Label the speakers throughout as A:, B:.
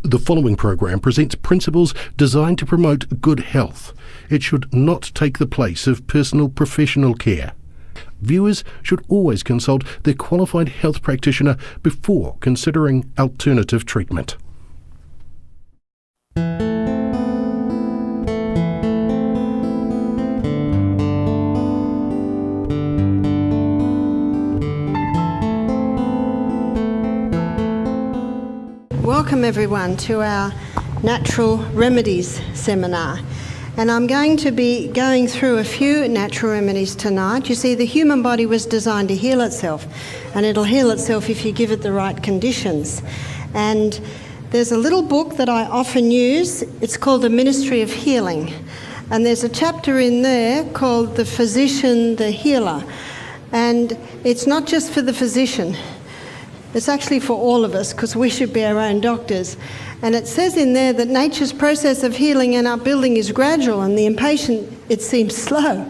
A: The following program presents principles designed to promote good health. It should not take the place of personal professional care. Viewers should always consult their qualified health practitioner before considering alternative treatment.
B: Welcome everyone to our Natural Remedies seminar, and I'm going to be going through a few natural remedies tonight. You see, the human body was designed to heal itself, and it'll heal itself if you give it the right conditions. And there's a little book that I often use. It's called The Ministry of Healing, and there's a chapter in there called The Physician, the Healer, and it's not just for the physician. It's actually for all of us, because we should be our own doctors. And it says in there that nature's process of healing and upbuilding is gradual, and the impatient, it seems slow.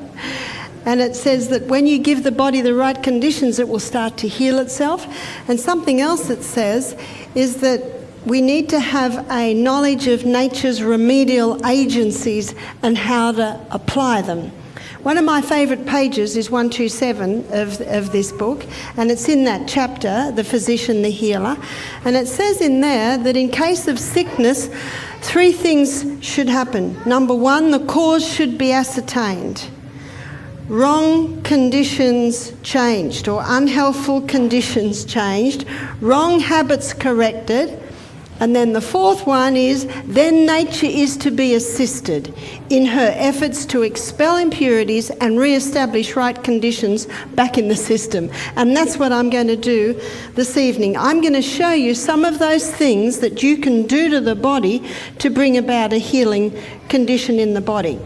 B: And it says that when you give the body the right conditions, it will start to heal itself. And something else it says is that we need to have a knowledge of nature's remedial agencies and how to apply them. One of my favourite pages is 127 of this book, and it's in that chapter, The Physician, the Healer. And it says in there that in case of sickness, 3 things should happen. Number 1, the cause should be ascertained. Wrong conditions changed, or unhealthful conditions changed. Wrong habits corrected. And then the 4th one is, then nature is to be assisted in her efforts to expel impurities and re-establish right conditions back in the system. And that's what I'm going to do this evening. I'm going to show you some of those things that you can do to the body to bring about a healing condition in the body.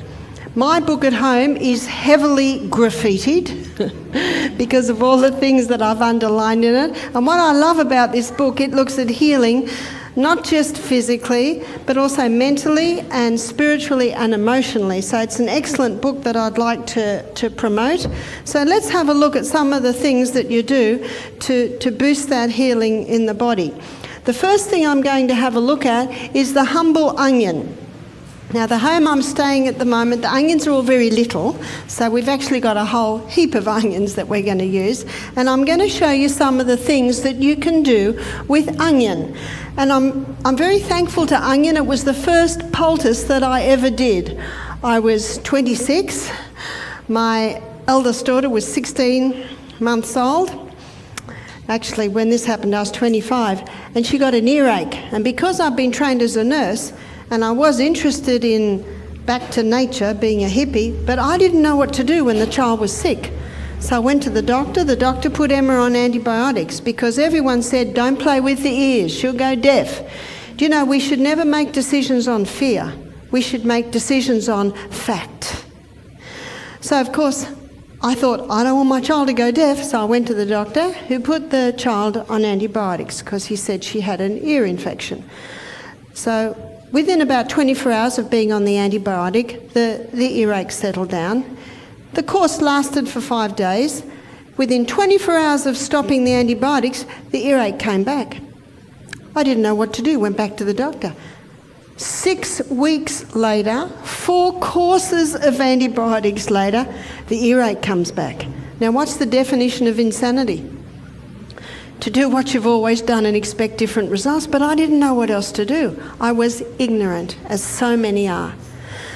B: My book at home is heavily graffitied because of all the things that I've underlined in it. And what I love about this book, it looks at healing not just physically, but also mentally and spiritually and emotionally. So it's an excellent book that I'd like to promote. So let's have a look at some of the things that you do to boost that healing in the body. The first thing I'm going to have a look at is the humble onion. Now, the home I'm staying at the moment, the onions are all very little, so we've actually got a whole heap of onions that we're going to use. And I'm going to show you some of the things that you can do with onion. And I'm very thankful to onion. It was the first poultice that I ever did. I was 26. My eldest daughter was 16 months old. Actually, when this happened, I was 25. And she got an earache. And because I've been trained as a nurse, and I was interested in back to nature, being a hippie, but I didn't know what to do when the child was sick. So I went to the doctor. The doctor put Emma on antibiotics because everyone said, don't play with the ears, she'll go deaf. Do you know, we should never make decisions on fear. We should make decisions on fact. So, of course, I thought, I don't want my child to go deaf, so I went to the doctor who put the child on antibiotics because he said she had an ear infection. So within about 24 hours of being on the antibiotic, the earache settled down. The course lasted for 5 days. Within 24 hours of stopping the antibiotics, the earache came back. I didn't know what to do, went back to the doctor. 6 weeks later, 4 courses of antibiotics later, the earache comes back. Now, what's the definition of insanity? To do what you've always done and expect different results, but I didn't know what else to do. I was ignorant, as so many are.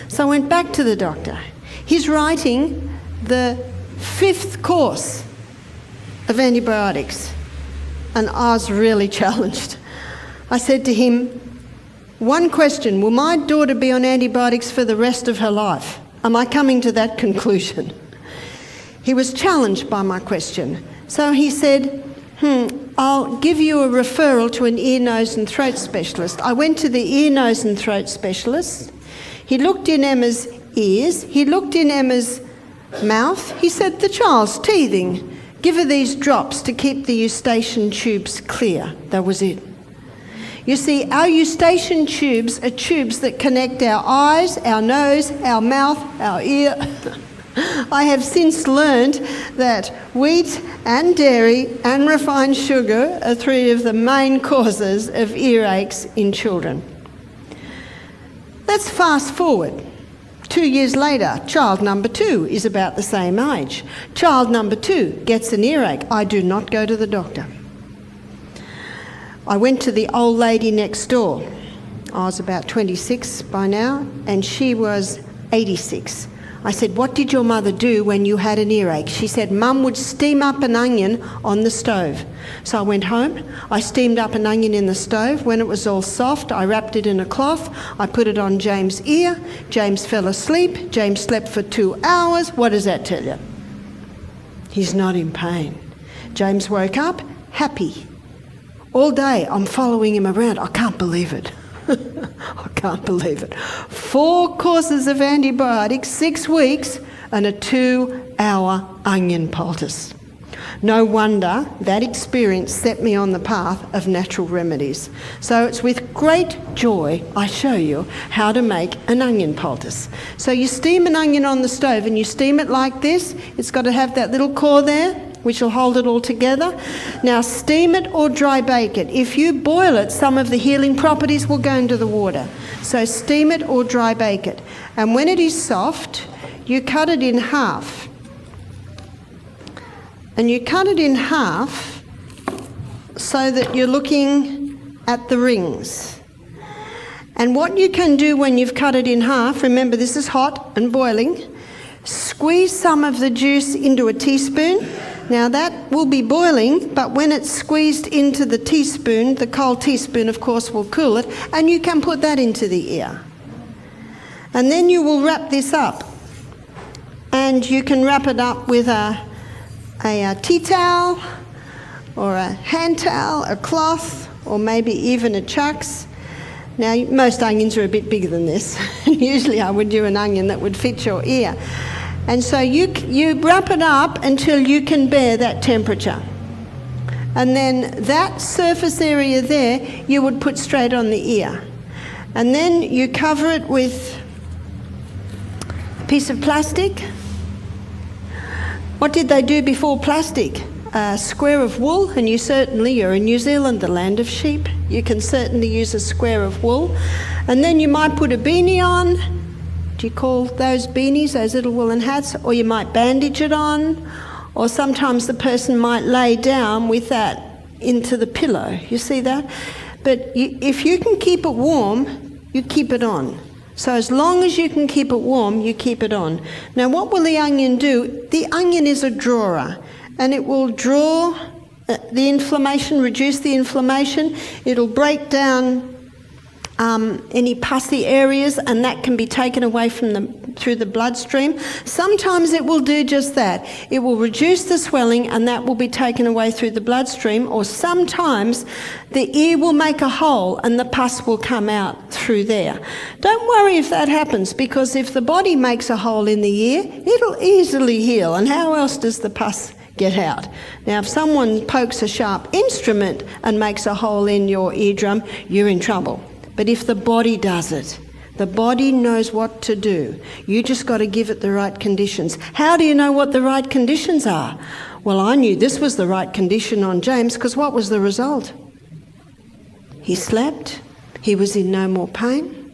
B: So I went back to the doctor. He's writing the 5th course of antibiotics, and I was really challenged. I said to him, 1 question, will my daughter be on antibiotics for the rest of her life? Am I coming to that conclusion? He was challenged by my question. So he said, I'll give you a referral to an ear, nose and throat specialist. I went to the ear, nose and throat specialist. He looked in Emma's ears. He looked in Emma's mouth. He said, the child's teething. Give her these drops to keep the eustachian tubes clear. That was it. You see, our eustachian tubes are tubes that connect our eyes, our nose, our mouth, our ear. I have since learned that wheat and dairy and refined sugar are three of the main causes of earaches in children. Let's fast forward. 2 years later, child number 2 is about the same age. Child number 2 gets an earache. I do not go to the doctor. I went to the old lady next door. I was about 26 by now, and she was 86. I said, "What did your mother do when you had an earache?" She said, "Mum would steam up an onion on the stove." So I went home, I steamed up an onion in the stove. When it was all soft, I wrapped it in a cloth, I put it on James' ear. James fell asleep. James slept for 2 hours. What does that tell you? He's not in pain. James woke up happy. All day I'm following him around. I can't believe it. I can't believe it. 4 courses of antibiotics, 6 weeks, and a 2-hour onion poultice. No wonder that experience set me on the path of natural remedies. So it's with great joy I show you how to make an onion poultice. So you steam an onion on the stove and you steam it like this. It's got to have that little core there, which will hold it all together. Now steam it or dry bake it. If you boil it, some of the healing properties will go into the water. So steam it or dry bake it. And when it is soft, you cut it in half. And you cut it in half so that you're looking at the rings. And what you can do when you've cut it in half, remember this is hot and boiling, squeeze some of the juice into a teaspoon. Now that will be boiling, but when it's squeezed into the teaspoon, the cold teaspoon of course will cool it, and you can put that into the ear. And then you will wrap this up. And you can wrap it up with a tea towel, or a hand towel, a cloth, or maybe even a chucks. Now most onions are a bit bigger than this. Usually I would do an onion that would fit your ear. And so you wrap it up until you can bear that temperature. And then that surface area there, you would put straight on the ear. And then you cover it with a piece of plastic. What did they do before plastic? A square of wool, and you're in New Zealand, the land of sheep. You can certainly use a square of wool. And then you might put a beanie on. Do you call those beanies, those little woolen hats? Or you might bandage it on, or sometimes the person might lay down with that into the pillow. You see that? But if you can keep it warm, you keep it on. So as long as you can keep it warm, you keep it on. Now what will the onion do? The onion is a drawer, and it will draw the inflammation, reduce the inflammation. It'll break down any pussy areas, and that can be taken away through the bloodstream. Sometimes it will do just that. It will reduce the swelling, and that will be taken away through the bloodstream, or sometimes the ear will make a hole and the pus will come out through there. Don't worry if that happens, because if the body makes a hole in the ear, it'll easily heal. And how else does the pus get out? Now if someone pokes a sharp instrument and makes a hole in your eardrum, you're in trouble. But if the body does it, the body knows what to do. You just got to give it the right conditions. How do you know what the right conditions are? Well, I knew this was the right condition on James, because what was the result? He slept. He was in no more pain.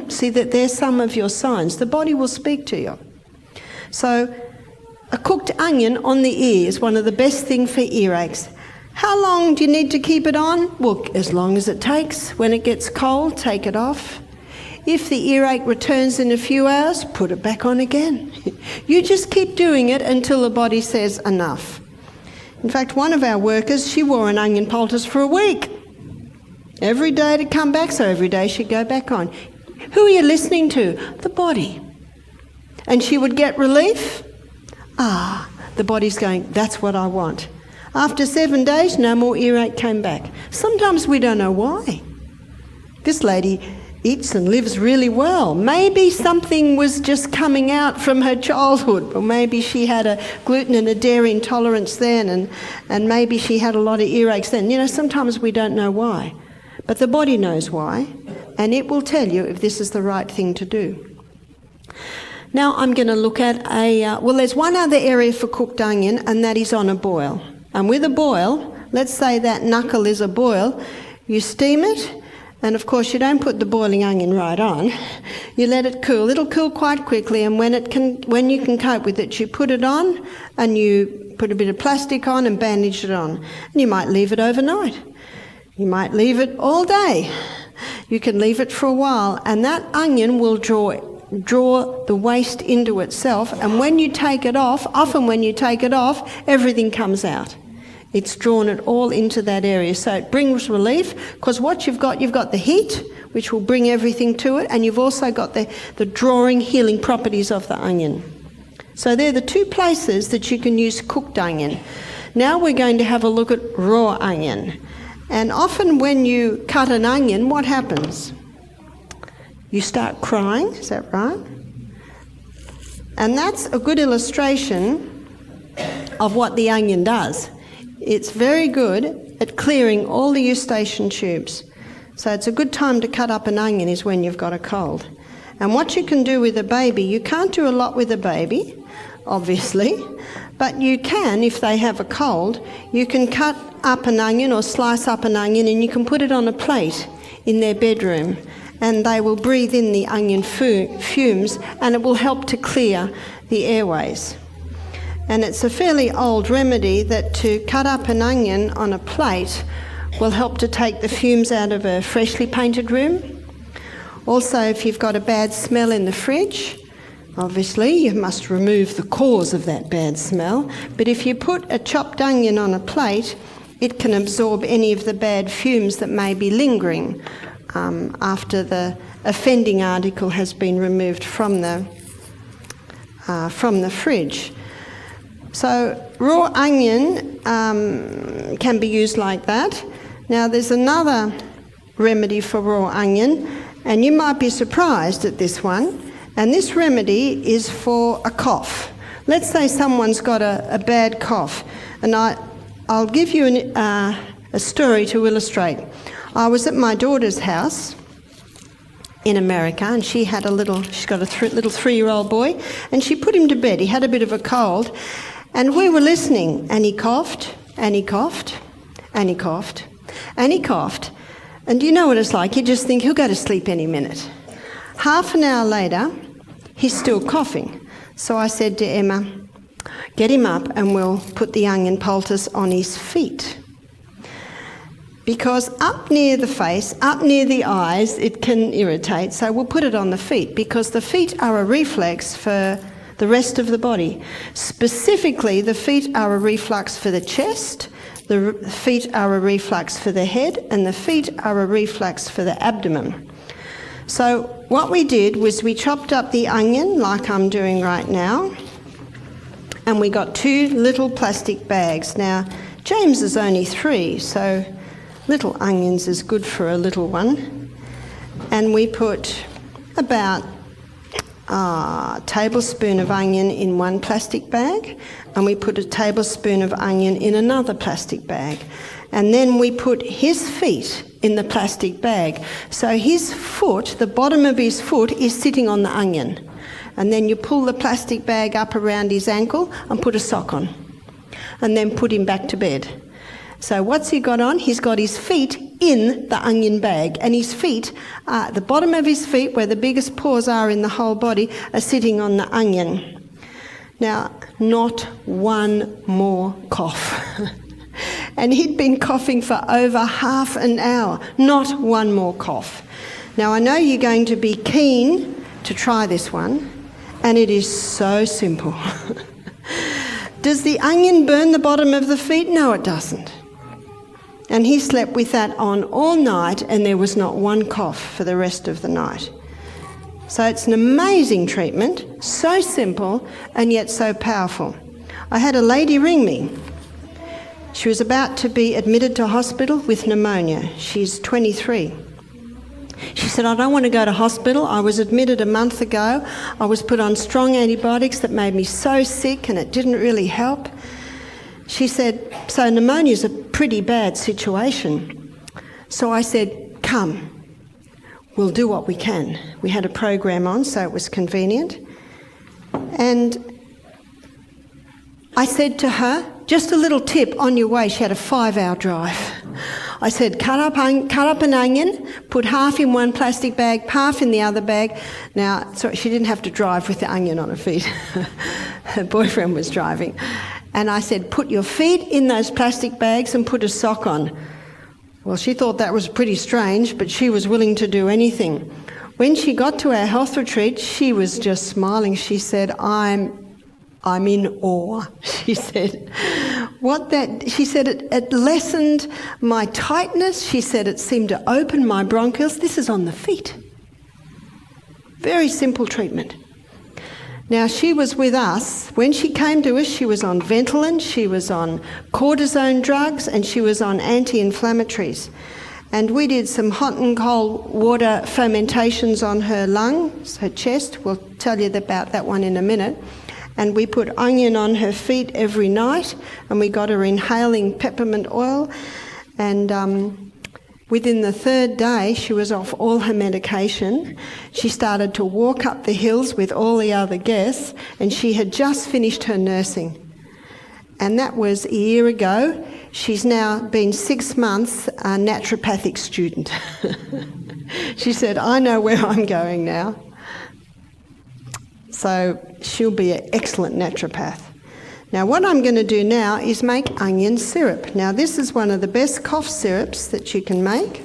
B: See that there's some of your signs. The body will speak to you. So a cooked onion on the ear is one of the best things for earaches. How long do you need to keep it on? Well, as long as it takes. When it gets cold, take it off. If the earache returns in a few hours, put it back on again. You just keep doing it until the body says enough. In fact, one of our workers, she wore an onion poultice for a week. Every day to come back, so every day she'd go back on. Who are you listening to? The body. And she would get relief. The body's going, that's what I want. After 7 days, no more earache came back. Sometimes we don't know why. This lady eats and lives really well. Maybe something was just coming out from her childhood, or maybe she had a gluten and a dairy intolerance then, and maybe she had a lot of earaches then. You know, sometimes we don't know why. But the body knows why, and it will tell you if this is the right thing to do. Now I'm going to look at there's one other area for cooked onion, and that is on a boil. And with a boil, let's say that knuckle is a boil, you steam it, and of course you don't put the boiling onion right on. You let it cool. It'll cool quite quickly, and when you can cope with it, you put it on, and you put a bit of plastic on and bandage it on. And you might leave it overnight. You might leave it all day. You can leave it for a while, and that onion will draw the waste into itself, and when you take it off, everything comes out. It's drawn it all into that area, so it brings relief, because what you've got the heat, which will bring everything to it, and you've also got the drawing, healing properties of the onion. So they're the two places that you can use cooked onion. Now we're going to have a look at raw onion. And often when you cut an onion, what happens? You start crying, is that right? And that's a good illustration of what the onion does. It's very good at clearing all the eustachian tubes. So it's a good time to cut up an onion is when you've got a cold. And what you can do with a baby, you can't do a lot with a baby, obviously, but you can, if they have a cold, you can cut up an onion or slice up an onion, and you can put it on a plate in their bedroom, and they will breathe in the onion fumes, and it will help to clear the airways. And it's a fairly old remedy that to cut up an onion on a plate will help to take the fumes out of a freshly painted room. Also, if you've got a bad smell in the fridge, obviously you must remove the cause of that bad smell, but if you put a chopped onion on a plate, it can absorb any of the bad fumes that may be lingering after the offending article has been removed from the fridge. So raw onion can be used like that. Now there's another remedy for raw onion, and you might be surprised at this one, and this remedy is for a cough. Let's say someone's got a bad cough, and I'll give you a story to illustrate. I was at my daughter's house in America, and she's got a little 3-year-old boy, and she put him to bed. He had a bit of a cold, and we were listening, and he coughed, and he coughed, and he coughed, and he coughed. And you know what it's like, you just think he'll go to sleep any minute. Half an hour later, he's still coughing. So I said to Emma, get him up and we'll put the onion poultice on his feet. Because up near the face, up near the eyes, it can irritate, so we'll put it on the feet, because the feet are a reflex for the rest of the body. Specifically, the feet are a reflux for the chest, the feet are a reflux for the head, and the feet are a reflux for the abdomen. So what we did was we chopped up the onion, like I'm doing right now, and we got 2 little plastic bags. Now, James is only 3, so little onions is good for a little one. And we put about a tablespoon of onion in one plastic bag, and we put a tablespoon of onion in another plastic bag. And then we put his feet in the plastic bag. So his foot, the bottom of his foot, is sitting on the onion. And then you pull the plastic bag up around his ankle and put a sock on. And then put him back to bed. So what's he got on? He's got his feet in the onion bag, and his feet, the bottom of his feet, where the biggest pores are in the whole body, are sitting on the onion. Now, not one more cough. And he'd been coughing for over half an hour. Not one more cough. Now, I know you're going to be keen to try this one, and it is so simple. Does the onion burn the bottom of the feet? No, it doesn't. And he slept with that on all night, and there was not one cough for the rest of the night. So it's an amazing treatment, so simple and yet so powerful. I had a lady ring me. She was about to be admitted to hospital with pneumonia. She's 23. She said, I don't want to go to hospital. I was admitted a month ago. I was put on strong antibiotics that made me so sick, and it didn't really help. She said, so pneumonia is a pretty bad situation. So I said, come, we'll do what we can. We had a program on, so it was convenient. And I said to her, just a little tip on your way. She had a 5-hour drive. I said, cut up an onion, put half in one plastic bag, half in the other bag. Now, sorry, she didn't have to drive with the onion on her feet. Her boyfriend was driving. And I said, put your feet in those plastic bags and put a sock on. Well, she thought that was pretty strange, but she was willing to do anything. When she got to our health retreat, she was just smiling. She said, I'm in awe. She said, she said, it lessened my tightness. She said, it seemed to open my bronchioles. This is on the feet. Very simple treatment. Now, she was with us. When she came to us, she was on Ventolin, she was on cortisone drugs, and she was on anti-inflammatories. And we did some hot and cold water fomentations on her lungs, her chest. We'll tell you about that one in a minute. And we put onion on her feet every night, and we got her inhaling peppermint oil. And within the 3rd day, she was off all her medication. She started to walk up the hills with all the other guests, and she had just finished her nursing. And that was a year ago. She's now been 6 months a naturopathic student. She said, I know where I'm going now. So she'll be an excellent naturopath. Now what I'm going to do now is make onion syrup. Now this is one of the best cough syrups that you can make.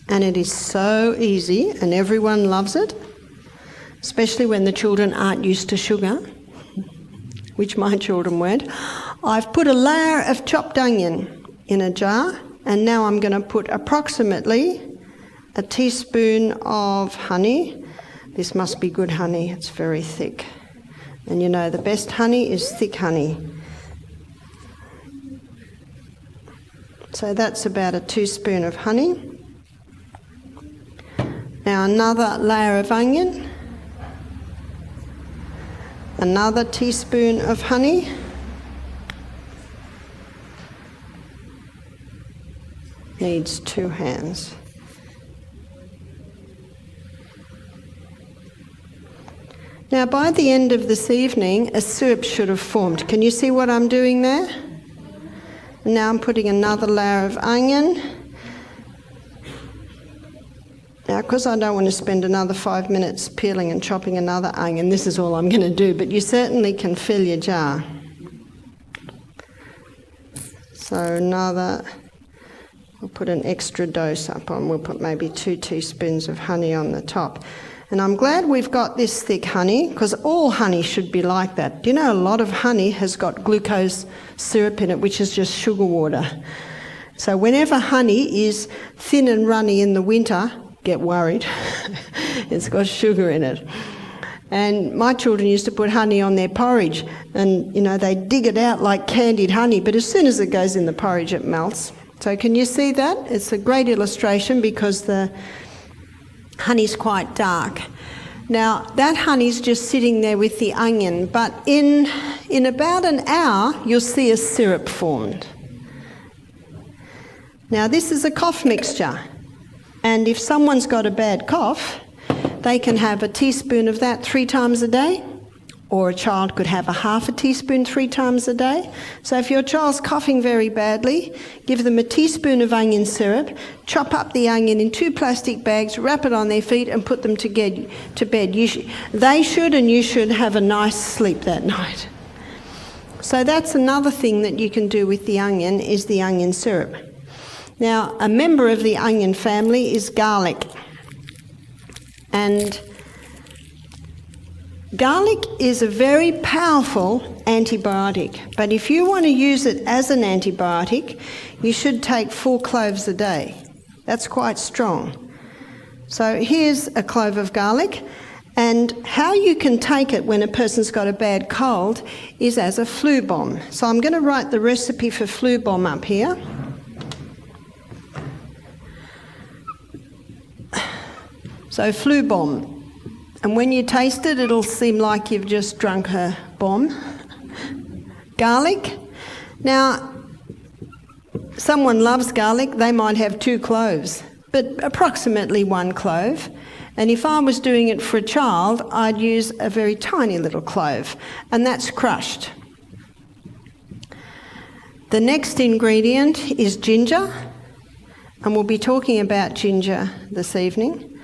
B: And it is so easy and everyone loves it, especially when the children aren't used to sugar, which my children weren't. I've put a layer of chopped onion in a jar, and now I'm going to put approximately a teaspoon of honey. This must be good honey, it's very thick. And you know the best honey is thick honey. So that's about a teaspoon of honey. Now another layer of onion. Another teaspoon of honey. Needs 2 hands. Now by the end of this evening, a syrup should have formed. Can you see what I'm doing there? Now I'm putting another layer of onion. Now, because I don't want to spend another 5 minutes peeling and chopping another onion, this is all I'm going to do, but you certainly can fill your jar. So we'll put an extra dose up on, we'll put maybe 2 teaspoons of honey on the top. And I'm glad we've got this thick honey, because all honey should be like that. Do you know a lot of honey has got glucose syrup in it, which is just sugar water. So whenever honey is thin and runny in the winter, get worried. It's got sugar in it. And my children used to put honey on their porridge, and you know they dig it out like candied honey, but as soon as it goes in the porridge it melts. So can you see that? It's a great illustration because the honey's quite dark. Now that honey's just sitting there with the onion, but in about an hour you'll see a syrup formed. Now this is a cough mixture, and if someone's got a bad cough, they can have a teaspoon of that 3 times a day, or a child could have a half a teaspoon 3 times a day. So if your child's coughing very badly, give them a teaspoon of onion syrup, chop up the onion in 2 plastic bags, wrap it on their feet and put them to bed. They should and you should have a nice sleep that night. So that's another thing that you can do with the onion, is the onion syrup. Now a member of the onion family is garlic. And garlic is a very powerful antibiotic, but if you want to use it as an antibiotic, you should take 4 cloves a day. That's quite strong. So here's a clove of garlic, and how you can take it when a person's got a bad cold is as a flu bomb. So I'm going to write the recipe for flu bomb up here. So flu bomb. And when you taste it, it'll seem like you've just drunk a bomb. Garlic. Now, someone loves garlic, they might have 2 cloves. but approximately 1 clove. And if I was doing it for a child, I'd use a very tiny little clove, and that's crushed. The next ingredient is ginger, and we'll be talking about ginger this evening.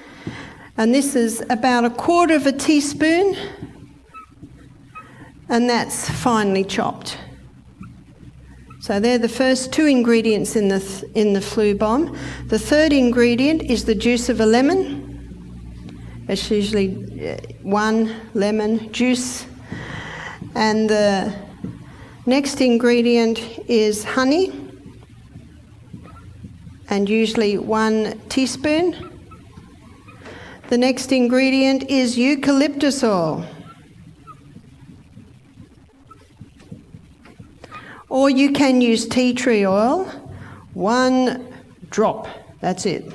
B: And this is about 1/4 teaspoon, and that's finely chopped. So they're the first 2 ingredients in the flu bomb. The third ingredient is the juice of a lemon. It's usually 1 lemon juice. And the next ingredient is honey, and usually 1 teaspoon. The next ingredient is eucalyptus oil. Or you can use tea tree oil, 1 drop, that's it.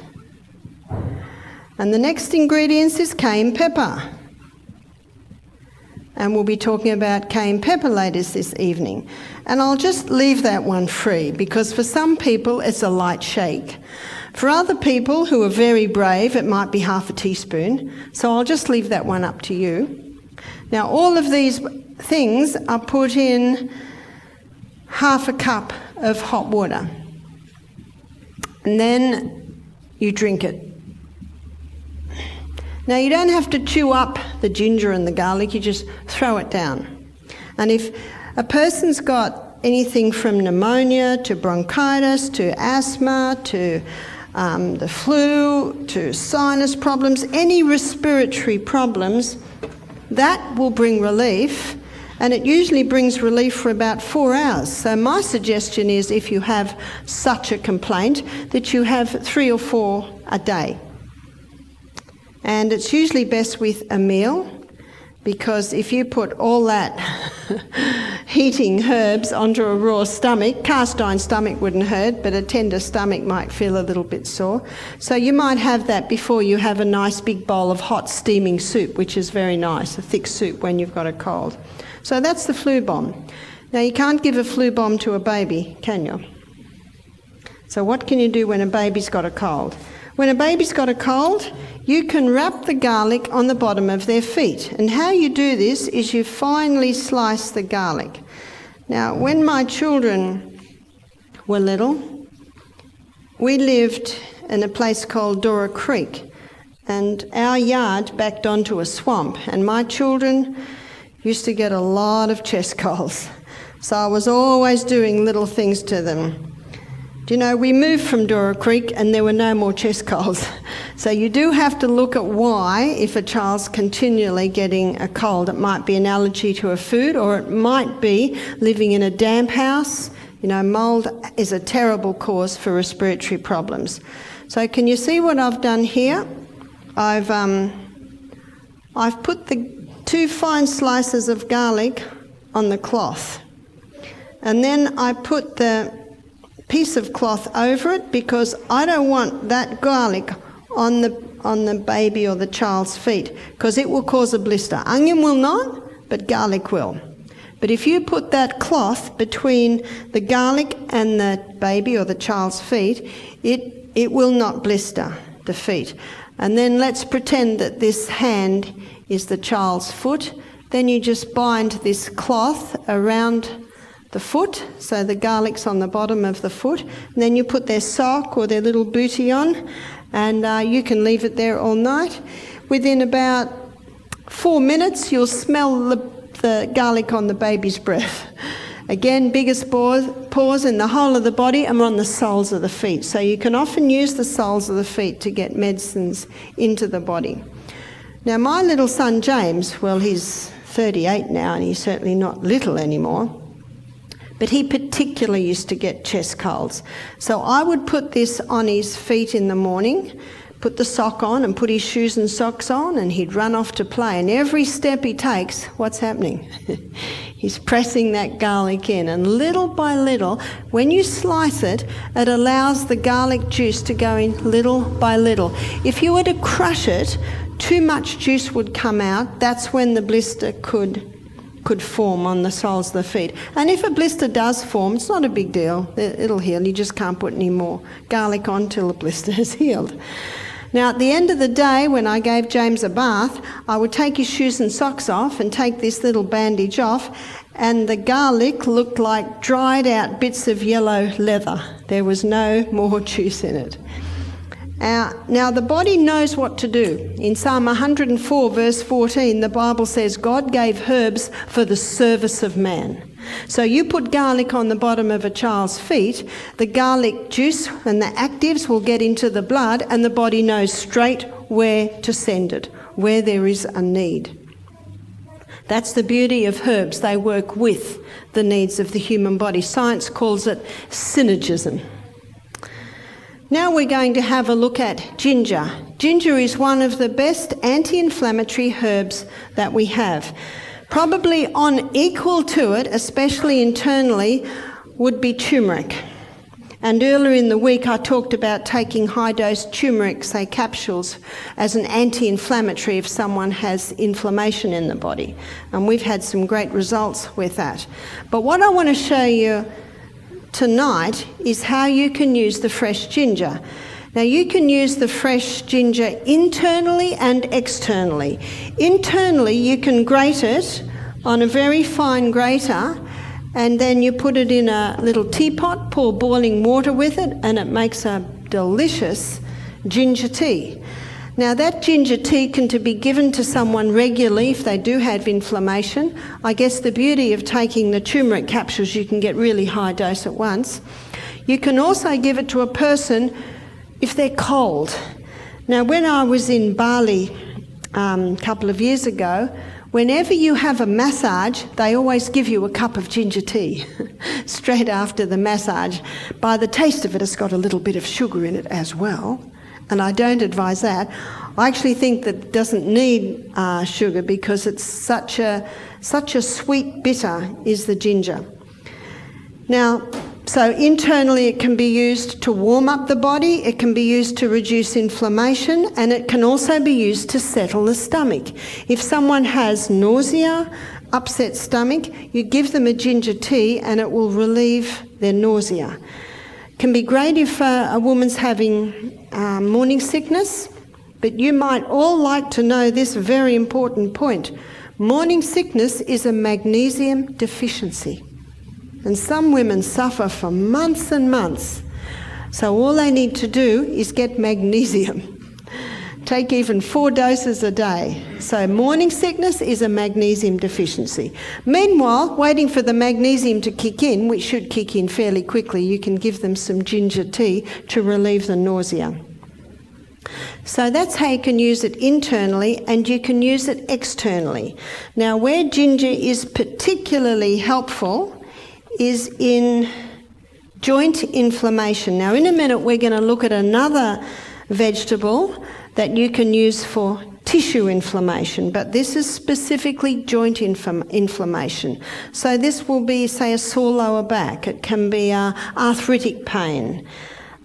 B: And the next ingredient is cayenne pepper. And we'll be talking about cayenne pepper later this evening. And I'll just leave that one free, because for some people it's a light shake. For other people who are very brave, it might be 1/2 teaspoon. So I'll just leave that one up to you. Now all of these things are put in 1/2 cup of hot water, and then you drink it. Now you don't have to chew up the ginger and the garlic, you just throw it down. And if a person's got anything from pneumonia to bronchitis to asthma to the flu to sinus problems, any respiratory problems, that will bring relief. And it usually brings relief for about 4 hours. So my suggestion is, if you have such a complaint, that you have 3 or 4 a day. And it's usually best with a meal, because if you put all that heating herbs onto a raw stomach, cast iron stomach wouldn't hurt, but a tender stomach might feel a little bit sore. So you might have that before you have a nice big bowl of hot steaming soup, which is very nice, a thick soup when you've got a cold. So that's the flu bomb. Now you can't give a flu bomb to a baby, can you? So what can you do when a baby's got a cold? When a baby's got a cold, you can wrap the garlic on the bottom of their feet. And how you do this is you finely slice the garlic. Now, when my children were little, we lived in a place called Dora Creek, and our yard backed onto a swamp, and my children used to get a lot of chest colds. So I was always doing little things to them. Do you know, we moved from Dora Creek and there were no more chest colds. So you do have to look at why, if a child's continually getting a cold. It might be an allergy to a food, or it might be living in a damp house. You know, mould is a terrible cause for respiratory problems. So can you see what I've done here? I've put the 2 fine slices of garlic on the cloth. And then I put the piece of cloth over it, because I don't want that garlic on the baby or the child's feet, because it will cause a blister. Onion will not, but garlic will. But if you put that cloth between the garlic and the baby or the child's feet, it will not blister the feet. And then let's pretend that this hand is the child's foot. Then you just bind this cloth around the foot, so the garlic's on the bottom of the foot, and then you put their sock or their little bootie on, and you can leave it there all night. Within about 4 minutes, you'll smell the garlic on the baby's breath. Again, biggest pores in the whole of the body and on the soles of the feet. So you can often use the soles of the feet to get medicines into the body. Now, my little son James, well, he's 38 now, and he's certainly not little anymore. But he particularly used to get chest colds. So I would put this on his feet in the morning, put the sock on and put his shoes and socks on, and he'd run off to play. And every step he takes, what's happening? He's pressing that garlic in. And little by little, when you slice it, it allows the garlic juice to go in little by little. If you were to crush it, too much juice would come out. That's when the blister could could form on the soles of the feet. And if a blister does form, it's not a big deal. It'll heal. You just can't put any more garlic on till the blister is healed. Now, at the end of the day, when I gave James a bath, I would take his shoes and socks off and take this little bandage off, and the garlic looked like dried out bits of yellow leather. There was no more juice in it. Now, the body knows what to do. In Psalm 104, verse 14, the Bible says, God gave herbs for the service of man. So you put garlic on the bottom of a child's feet, the garlic juice and the actives will get into the blood, and the body knows straight where to send it, where there is a need. That's the beauty of herbs. They work with the needs of the human body. Science calls it synergism. Now we're going to have a look at ginger. Ginger is one of the best anti-inflammatory herbs that we have. Probably on equal to it, especially internally, would be turmeric. And earlier in the week I talked about taking high-dose turmeric, say capsules, as an anti-inflammatory if someone has inflammation in the body. And we've had some great results with that. But what I want to show you tonight is how you can use the fresh ginger. Now, you can use the fresh ginger internally and externally. Internally, you can grate it on a very fine grater, and then you put it in a little teapot, pour boiling water with it, and it makes a delicious ginger tea. Now, that ginger tea can be given to someone regularly if they do have inflammation. I guess the beauty of taking the turmeric capsules, you can get really high dose at once. You can also give it to a person if they're cold. Now, when I was in Bali a couple of years ago, whenever you have a massage, they always give you a cup of ginger tea straight after the massage. By the taste of it, it's got a little bit of sugar in it as well, and I don't advise that. I actually think that it doesn't need sugar because it's such a sweet bitter is the ginger. Now, so internally it can be used to warm up the body, it can be used to reduce inflammation, and it can also be used to settle the stomach. If someone has nausea, upset stomach, you give them a ginger tea and it will relieve their nausea. It can be great if a woman's having morning sickness, but you might all like to know this very important point. Morning sickness is a magnesium deficiency. And some women suffer for months and months. So all they need to do is get magnesium. Take even 4 doses a day. So morning sickness is a magnesium deficiency. Meanwhile, waiting for the magnesium to kick in, which should kick in fairly quickly, you can give them some ginger tea to relieve the nausea. So that's how you can use it internally, and you can use it externally. Now, where ginger is particularly helpful is in joint inflammation. Now, in a minute, we're going to look at another vegetable that you can use for tissue inflammation, but this is specifically joint inflammation. So this will be, say, a sore lower back. It can be arthritic pain.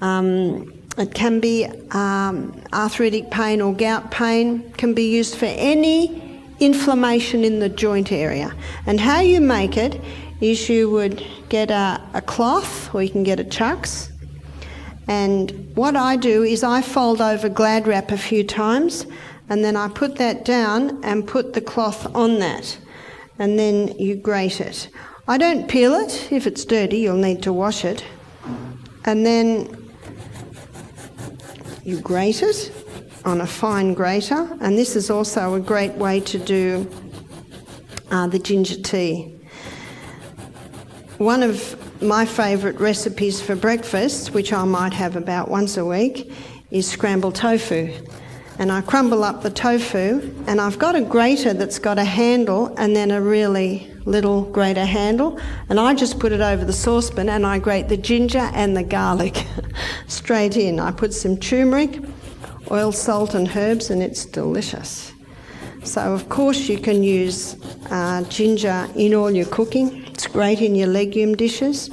B: It can be arthritic pain or gout pain. It can be used for any inflammation in the joint area. And how you make it is you would get a cloth, or you can get a chucks, and what I do is I fold over Glad wrap a few times, and then I put that down and put the cloth on that, and then you grate it. I don't peel it. If it's dirty, you'll need to wash it, and then you grate it on a fine grater, and this is also a great way to do the ginger tea. One of my favourite recipes for breakfast, which I might have about once a week, is scrambled tofu. And I crumble up the tofu, and I've got a grater that's got a handle and then a really little grater handle, and I just put it over the saucepan and I grate the ginger and the garlic straight in. I put some turmeric, oil, salt and herbs, and it's delicious. So of course you can use ginger in all your cooking. It's great in your legume dishes.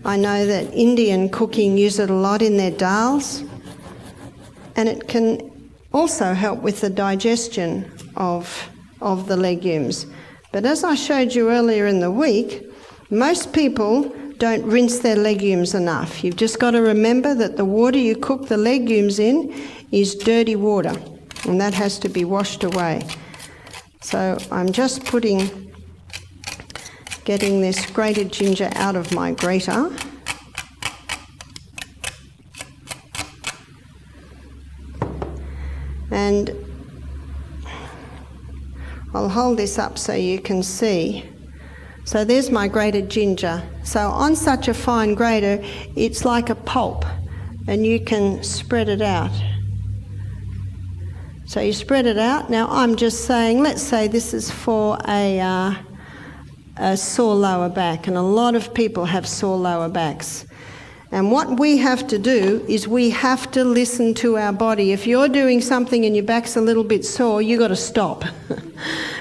B: I know that Indian cooking use it a lot in their dals, and it can also help with the digestion of the legumes. But as I showed you earlier in the week, most people don't rinse their legumes enough. You've just got to remember that the water you cook the legumes in is dirty water, and that has to be washed away. So I'm just getting this grated ginger out of my grater. And I'll hold this up so you can see. So there's my grated ginger. So on such a fine grater, it's like a pulp, and you can spread it out. So you spread it out. Now I'm just saying, let's say this is for a sore lower back, and a lot of people have sore lower backs. And what we have to do is we have to listen to our body. If you're doing something and your back's a little bit sore, you've got to stop.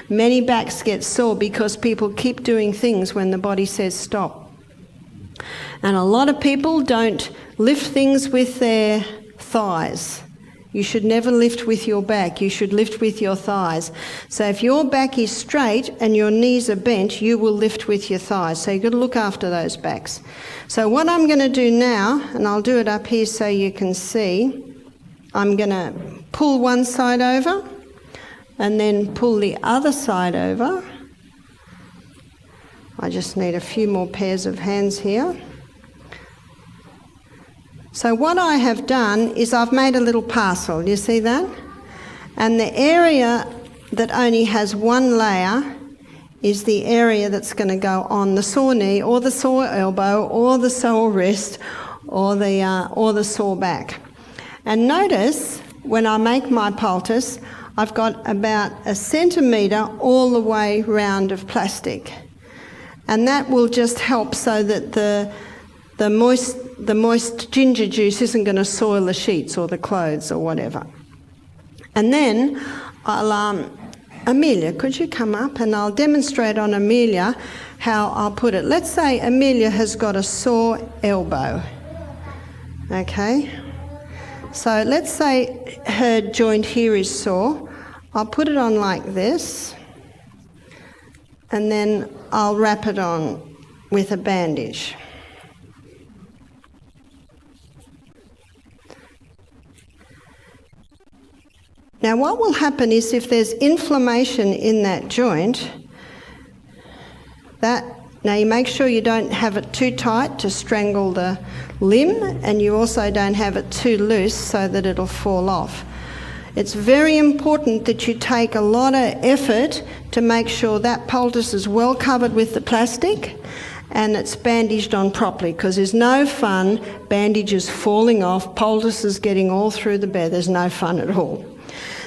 B: Many backs get sore because people keep doing things when the body says stop. And a lot of people don't lift things with their thighs. You should never lift with your back. You should lift with your thighs. So if your back is straight and your knees are bent, you will lift with your thighs. So you've got to look after those backs. So what I'm going to do now, and I'll do it up here so you can see, I'm going to pull one side over and then pull the other side over. I just need a few more pairs of hands here. So what I have done is I've made a little parcel, you see that? And the area that only has one layer is the area that's going to go on the sore knee or the sore elbow or the sore wrist or the sore back. And notice when I make my poultice, I've got about 1 centimetre all the way round of plastic. And that will just help so that the moist ginger juice isn't going to soil the sheets or the clothes or whatever. And then Amelia, could you come up, and I'll demonstrate on Amelia how I'll put it. Let's say Amelia has got a sore elbow. Okay? So let's say her joint here is sore. I'll put it on like this, and then I'll wrap it on with a bandage. Now what will happen is if there's inflammation in that joint, now you make sure you don't have it too tight to strangle the limb, and you also don't have it too loose so that it'll fall off. It's very important that you take a lot of effort to make sure that poultice is well covered with the plastic and it's bandaged on properly, because there's no fun bandages falling off, poultices getting all through the bed. There's no fun at all.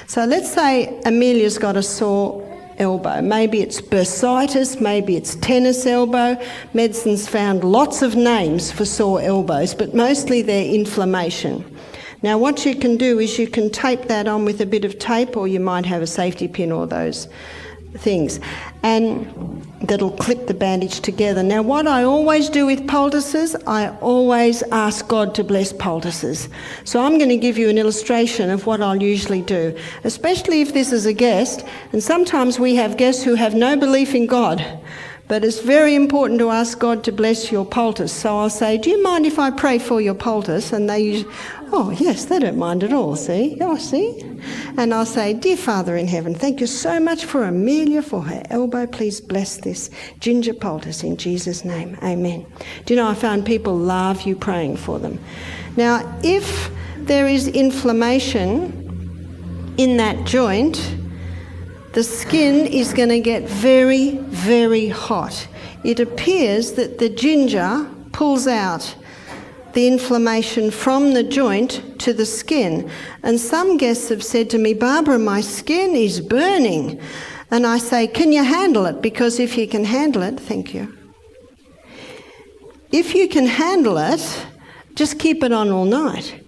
B: So let's say Amelia's got a sore elbow. Maybe it's bursitis, maybe it's tennis elbow. Medicine's found lots of names for sore elbows, but mostly they're inflammation. Now what you can do is you can tape that on with a bit of tape, or you might have a safety pin or those things, and that'll clip the bandage together. Now what I always do with poultices, I always ask God to bless poultices. So I'm going to give you an illustration of what I'll usually do, especially if this is a guest, and sometimes we have guests who have no belief in God. But it's very important to ask God to bless your poultice. So I'll say, do you mind if I pray for your poultice? And they usually, oh yes, they don't mind at all, see? Oh, see? And I'll say, dear Father in heaven, thank you so much for Amelia, for her elbow. Please bless this ginger poultice in Jesus' name. Amen. Do you know, I found people love you praying for them. Now, if there is inflammation in that joint, the skin is going to get very, very hot. It appears that the ginger pulls out the inflammation from the joint to the skin. And some guests have said to me, Barbara, my skin is burning. And I say, can you handle it? Because if you can handle it, thank you. If you can handle it, just keep it on all night.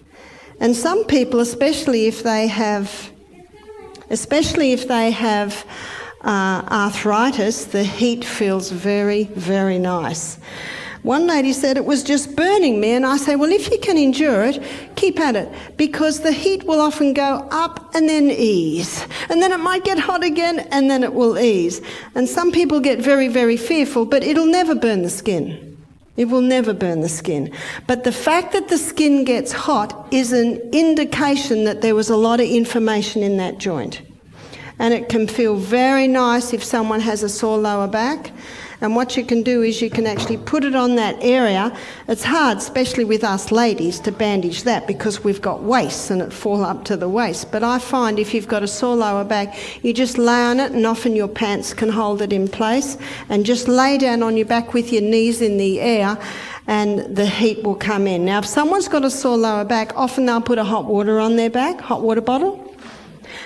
B: And some people, especially if they have arthritis, the heat feels very, very nice. One lady said it was just burning me, and I say, well, if you can endure it, keep at it, because the heat will often go up and then ease, and then it might get hot again and then it will ease. And some people get very, very fearful, but it'll never burn the skin. It will never burn the skin. But the fact that the skin gets hot is an indication that there was a lot of inflammation in that joint. And it can feel very nice if someone has a sore lower back. And what you can do is you can actually put it on that area. It's hard, especially with us ladies, to bandage that because we've got waists and it fall up to the waist. But I find if you've got a sore lower back, you just lay on it, and often your pants can hold it in place, and just lay down on your back with your knees in the air, and the heat will come in. Now, if someone's got a sore lower back, often they'll put a hot water on their back, hot water bottle.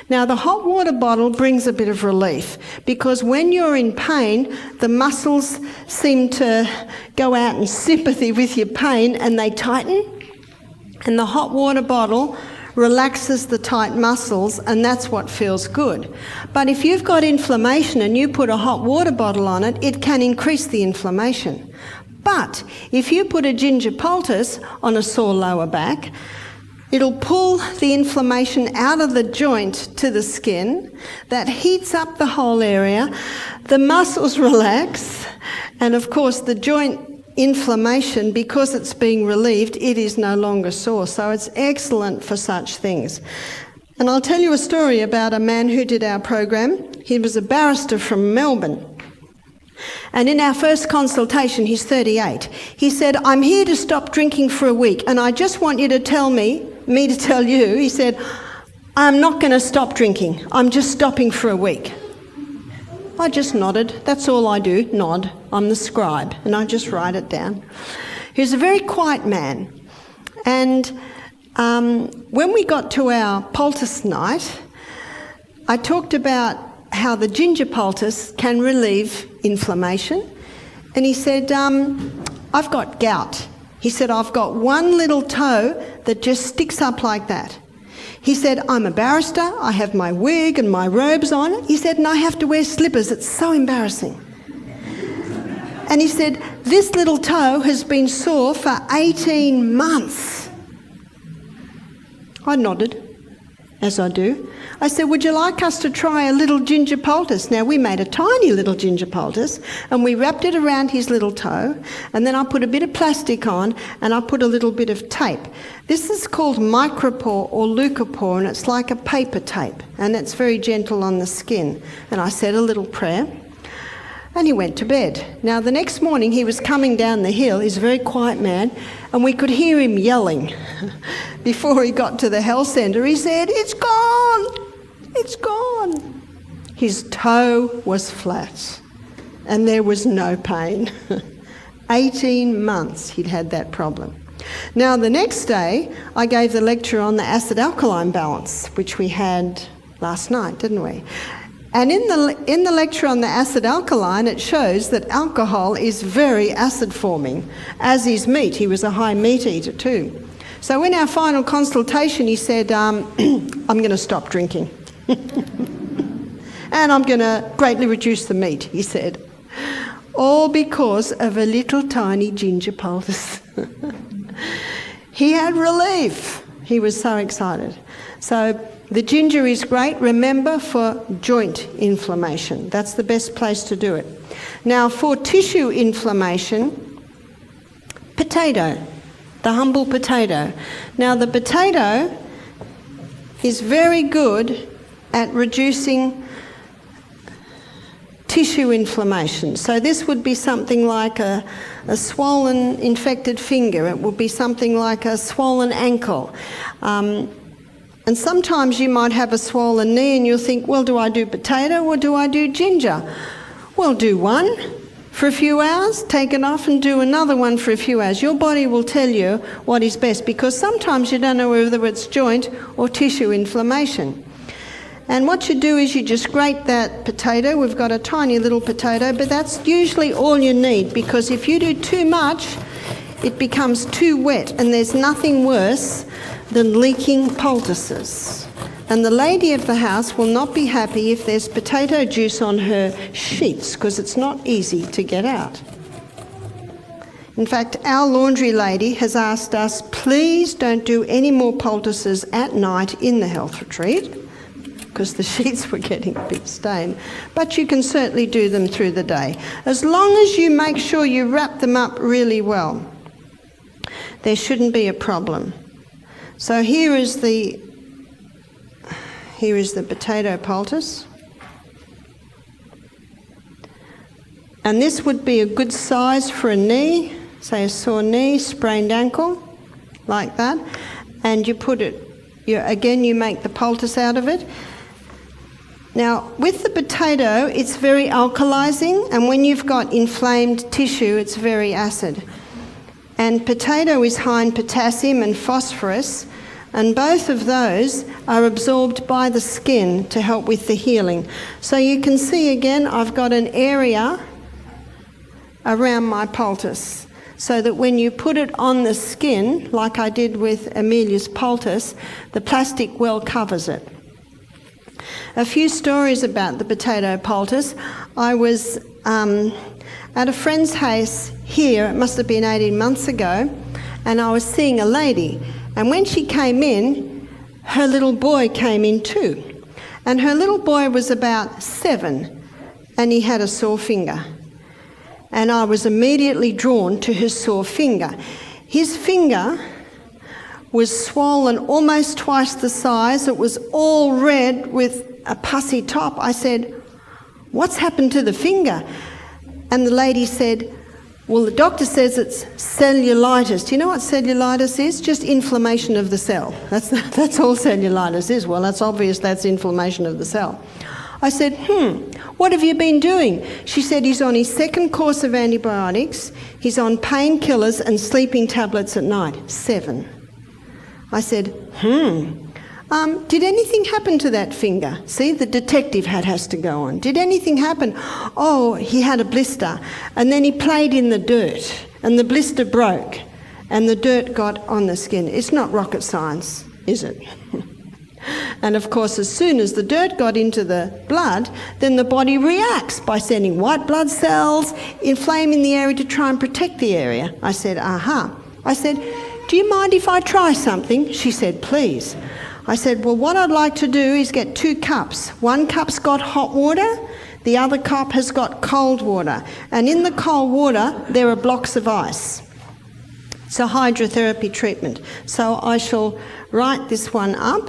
B: Now, the hot water bottle brings a bit of relief, because when you're in pain, the muscles seem to go out in sympathy with your pain and they tighten. And the hot water bottle relaxes the tight muscles, and that's what feels good. But if you've got inflammation and you put a hot water bottle on it, it can increase the inflammation. But if you put a ginger poultice on a sore lower back, it'll pull the inflammation out of the joint to the skin. That heats up the whole area. The muscles relax. And of course, the joint inflammation, because it's being relieved, it is no longer sore. So it's excellent for such things. And I'll tell you a story about a man who did our program. He was a barrister from Melbourne. And in our first consultation, he's 38. He said, I'm here to stop drinking for a week, and I just want you to tell me to tell you, he said, I'm not going to stop drinking. I'm just stopping for a week. I just nodded. That's all I do, nod. I'm the scribe, and I just write it down. He was a very quiet man. And when we got to our poultice night, I talked about how the ginger poultice can relieve inflammation. And he said, I've got gout. He said, I've got one little toe that just sticks up like that. He said, I'm a barrister, I have my wig and my robes on. He said, and I have to wear slippers. It's so embarrassing. And he said, this little toe has been sore for 18 months. I nodded, as I do. I said, would you like us to try a little ginger poultice? Now, we made a tiny little ginger poultice, and we wrapped it around his little toe, and then I put a bit of plastic on, and I put a little bit of tape. This is called micropore or leucopore, and it's like a paper tape, and it's very gentle on the skin. And I said a little prayer, and he went to bed. Now, the next morning, he was coming down the hill. He's a very quiet man, and we could hear him yelling. Before he got to the health centre, he said, it's gone! It's gone. His toe was flat and there was no pain. 18 months he'd had that problem. Now, the next day, I gave the lecture on the acid-alkaline balance, which we had last night, didn't we? And in the lecture on the acid-alkaline, it shows that alcohol is very acid-forming, as is meat. He was a high meat eater too. So in our final consultation, he said, I'm going to stop drinking. And I'm going to greatly reduce the meat, he said. All because of a little tiny ginger poultice. He had relief. He was so excited. So the ginger is great, remember, for joint inflammation. That's the best place to do it. Now, for tissue inflammation, potato, the humble potato. Now, the potato is very good at reducing tissue inflammation. So this would be something like a swollen infected finger. It would be something like a swollen ankle. And sometimes you might have a swollen knee and you'll think, well, do I do potato or do I do ginger? Well, do one for a few hours, take it off and do another one for a few hours. Your body will tell you what is best, because sometimes you don't know whether it's joint or tissue inflammation. And what you do is you just grate that potato. We've got a tiny little potato, but that's usually all you need, because if you do too much, it becomes too wet, and there's nothing worse than leaking poultices. And the lady of the house will not be happy if there's potato juice on her sheets, because it's not easy to get out. In fact, our laundry lady has asked us, please don't do any more poultices at night in the health retreat, because the sheets were getting a bit stained. But you can certainly do them through the day, as long as you make sure you wrap them up really well. There shouldn't be a problem. So here is the potato poultice. And this would be a good size for a knee, say a sore knee, sprained ankle, like that. And you put it, you make the poultice out of it. Now, with the potato, it's very alkalizing, and when you've got inflamed tissue, it's very acid. And potato is high in potassium and phosphorus, and both of those are absorbed by the skin to help with the healing. So you can see again, I've got an area around my poultice, so that when you put it on the skin, like I did with Amelia's poultice, the plastic well covers it. A few stories about the potato poultice. I was at a friend's house here, it must have been 18 months ago, and I was seeing a lady, and when she came in, her little boy came in too. And her little boy was about 7, and he had a sore finger. And I was immediately drawn to his sore finger. His finger was swollen almost twice the size. It was all red with a pussy top. I said, "What's happened to the finger?" And the lady said, "Well, the doctor says it's cellulitis." Do you know what cellulitis is? Just inflammation of the cell. That's all cellulitis is. Well, that's obvious, that's inflammation of the cell. I said, what have you been doing? She said he's on his 2nd course of antibiotics, he's on painkillers and sleeping tablets at night. 7. I said, did anything happen to that finger? See, the detective hat has to go on. Did anything happen? Oh, he had a blister, and then he played in the dirt, and the blister broke, and the dirt got on the skin. It's not rocket science, is it? And of course, as soon as the dirt got into the blood, then the body reacts by sending white blood cells, inflaming the area to try and protect the area. I said, aha. I said, do you mind if I try something? She said, please. I said, well, what I'd like to do is get 2 cups. One cup's got hot water, the other cup has got cold water. And in the cold water, there are blocks of ice. It's a hydrotherapy treatment. So I shall write this one up.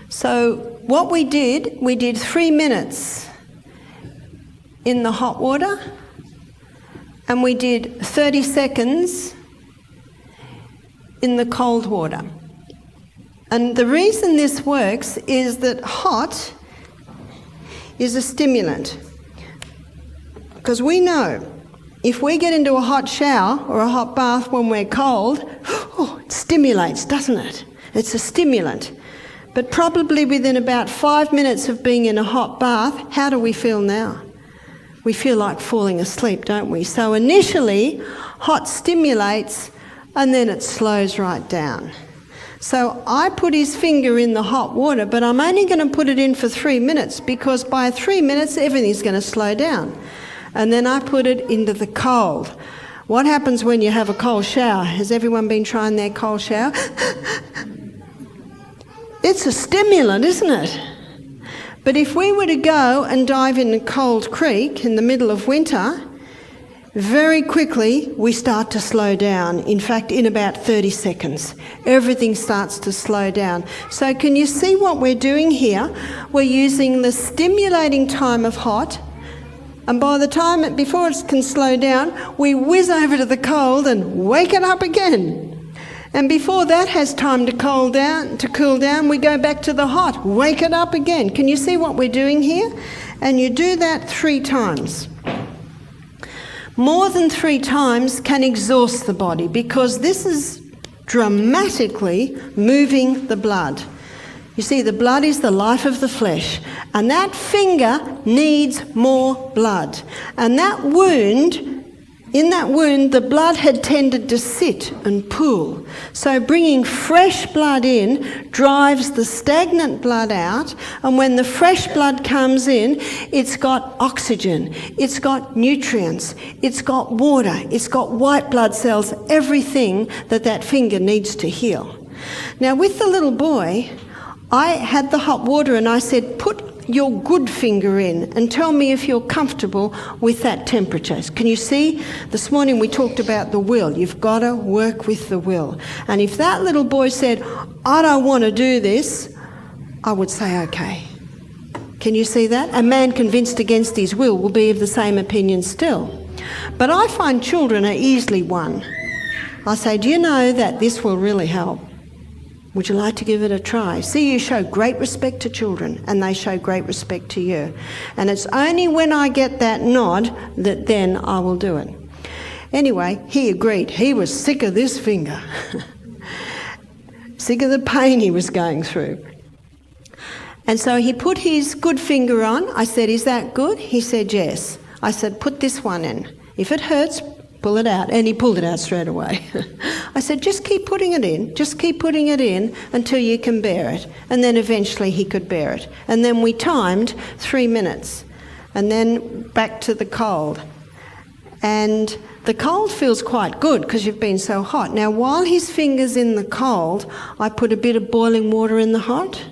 B: So what we did 3 minutes in the hot water, and we did 30 seconds in the cold water. And the reason this works is that hot is a stimulant. Because we know if we get into a hot shower or a hot bath when we're cold, it stimulates, doesn't it? It's a stimulant. But probably within about 5 minutes of being in a hot bath, how do we feel now? We feel like falling asleep, don't we? So initially, hot stimulates, and then it slows right down. So I put his finger in the hot water, but I'm only going to put it in for 3 minutes, because by 3 minutes, everything's going to slow down. And then I put it into the cold. What happens when you have a cold shower? Has everyone been trying their cold shower? It's a stimulant, isn't it? But if we were to go and dive in a cold creek in the middle of winter, very quickly we start to slow down. In fact, in about 30 seconds, everything starts to slow down. So can you see what we're doing here? We're using the stimulating time of hot, and by the time before it can slow down, we whiz over to the cold and wake it up again. And before that has time to cool down, we go back to the hot, wake it up again. Can you see what we're doing here? And you do that 3 times. More than 3 times can exhaust the body, because this is dramatically moving the blood. You see, the blood is the life of the flesh, and that finger needs more blood. And that wound In that wound, the blood had tended to sit and pool. So bringing fresh blood in drives the stagnant blood out, and when the fresh blood comes in, it's got oxygen, it's got nutrients, it's got water, it's got white blood cells, everything that finger needs to heal. Now with the little boy, I had the hot water and I said, put your good finger in and tell me if you're comfortable with that temperature. Can you see? This morning we talked about the will. You've got to work with the will. And if that little boy said, I don't want to do this, I would say, okay. Can you see that? A man convinced against his will be of the same opinion still. But I find children are easily won. I say, do you know that this will really help? Would you like to give it a try? See, you show great respect to children and they show great respect to you. And it's only when I get that nod that then I will do it. Anyway, he agreed. He was sick of this finger. Sick of the pain he was going through. And so he put his good finger on. I said, is that good? He said, yes. I said, put this one in. If it hurts, pull it out. And he pulled it out straight away. I said, just keep putting it in. Just keep putting it in until you can bear it. And then eventually he could bear it. And then we timed 3 minutes. And then back to the cold. And the cold feels quite good because you've been so hot. Now, while his finger's in the cold, I put a bit of boiling water in the hot.